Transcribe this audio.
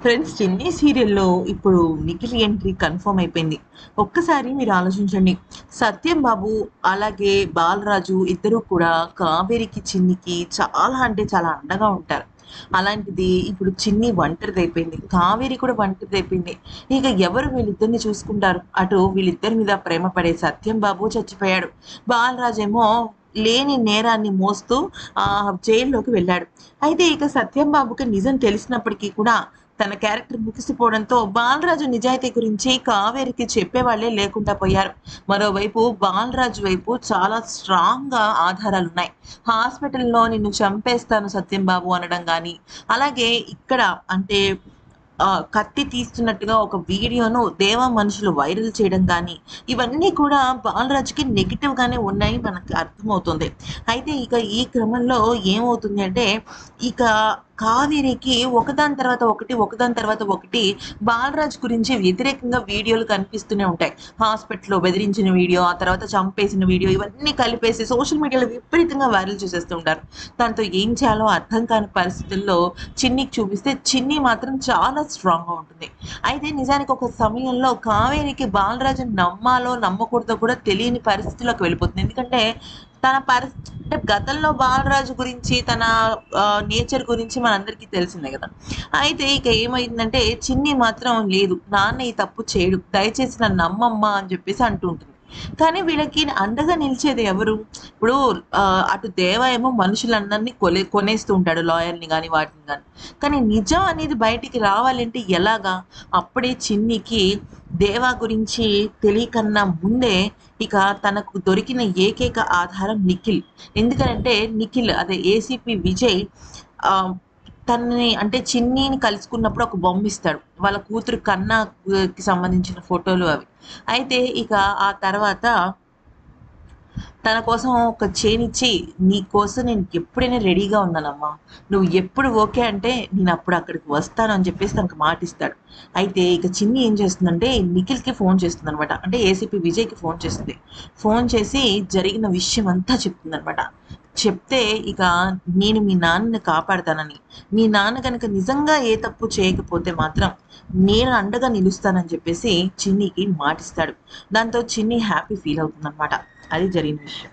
Friends చిన్ని సీరియల్‌లో ఇప్పుడు నిఖిల్ ఎంట్రీ కన్ఫర్మ్ అయిపోయింది. ఒక్కసారి మీరు ఆలోచించండి. సత్యం బాబు అలాగే బాలరాజు ఇద్దరూ కూడా కావేరికి, చిన్నికి చాలా అంటే చాలా అండగా ఉంటారు. అలాంటిది ఇప్పుడు చిన్ని ఒంటరిదైపోయింది. కావేరి కూడా ఒంటరిదైపోయింది. ఇక ఎవరు వీళ్ళిద్దరిని చూసుకుంటారు? అటు వీళ్ళిద్దరి మీద ప్రేమ పడే సత్యం బాబు చచ్చిపోయాడు. బాలరాజేమో లేని నేరాన్ని మోస్తూ జైల్లోకి వెళ్ళాడు. అయితే ఇక సత్యం బాబుకి నిజం తెలిసినప్పటికీ కూడా తన క్యారెక్టర్ ముగిసిపోవడంతో బాలరాజు నిజాయితీ గురించి కావేరికి చెప్పేవాళ్ళే లేకుండా పోయారు. మరోవైపు బాలరాజు వైపు చాలా స్ట్రాంగ్‌గా ఆధారాలున్నాయి. హాస్పిటల్‌లో నిన్ను చంపేస్తాను సత్యం బాబు అనడం గాని, అలాగే ఇక్కడ అంటే కత్తి తీస్తున్నట్టుగా ఒక వీడియోను దేవా మనుషులు వైరల్ చేయడం గానీ, ఇవన్నీ కూడా బాలరాజుకి నెగెటివ్‌గానే ఉన్నాయి మనకి అర్థమవుతుంది. అయితే ఇక ఈ క్రమంలో ఏమవుతుంది అంటే, ఇక కావేరికి ఒకదాని తర్వాత ఒకటి, ఒకదాని తర్వాత ఒకటి బాలరాజు గురించి వ్యతిరేకంగా వీడియోలు కనిపిస్తూనే ఉంటాయి. హాస్పిటల్‌లో బెదిరించిన వీడియో, ఆ తర్వాత చంపేసిన వీడియో ఇవన్నీ కలిపేసి సోషల్ మీడియాలో విపరీతంగా వైరల్ చేసేస్తూ ఉంటారు. దాంతో ఏం చేయాలో అర్థం కాని పరిస్థితుల్లో చిన్నికి చూపిస్తే చిన్ని మాత్రం చాలా స్ట్రాంగ్‌గా ఉంటుంది. అయితే నిజానికి ఒక సమయంలో కావేరికి బాలరాజుని నమ్మాలో, నమ్మకూడదో కూడా తెలియని పరిస్థితిలోకి వెళ్ళిపోతుంది. ఎందుకంటే తన అంటే గతంలో బాలరాజు గురించి తన నేచర్ గురించి మనందరికీ తెలిసిందే గదా! అయితే ఇక ఏమైందంటే చిన్ని మాత్రం లేదు నాన్న ఈ తప్పు చేయడు. దయచేసి నన్ను నమ్మమ్మా అని జెప్పేసి అంటూ ఉంటుంది. కానీ వీళ్ళకి అండగా నిలిచేది ఎవరు? ఇప్పుడు అటు దేవ ఏమో మనుషులందరిని కొనేస్తూ ఉంటాడు. లాయర్‌ని గాని, వాటిని గాని. కానీ నిజం అనేది బయటికి రావాలంటే ఎలాగా? అప్పుడే చిన్నికి దేవా గురించి తెలియకన్నా ముందే ఇక తనకు దొరికిన ఏకైక ఆధారం నిఖిల్. ఎందుకనంటే నిఖిల్ అదే ఏసీపీ విజయ్ ఆహ్, తనని అంటే చిన్నీని కలుసుకున్నప్పుడు ఒక బొమ్మిస్తాడు. వాళ్ళ కూతురు కన్నాకి సంబంధించిన ఫోటోలు అవి. అయితే ఇక ఆ తర్వాత తన కోసం ఒక చైనిచ్చి, "నీకోసం నేను ఎప్పుడైనా రెడీగా ఉన్నానమ్మా. నువ్వు ఎప్పుడు ఓకే అంటే నేనప్పుడు అక్కడికి వస్తాను" అని చెప్పేసి తనకు మాటిస్తాడు. అయితే ఇక చిన్ని ఏం చేస్తుందంటే నిఖిల్‌కి ఫోన్ చేస్తుందనమాట. అంటే ఏసీపీ విజయ్‌కి ఫోన్ చేస్తుంది. ఫోన్ చేసి జరిగిన విషయం అంతా చెప్తుందనమాట. చెప్తే ఇక నేను మీ నాన్నని కాపాడతానని, మీ నాన్న గనక నిజంగా ఏ తప్పు చేయకపోతే మాత్రం నేను అండగా నిలుస్తానని చెప్పేసి చిన్నికి మాటిస్తాడు. దాంతో చిన్ని హ్యాపీ ఫీల్ అవుతుందనమాట. అది జరిగిన విషయం.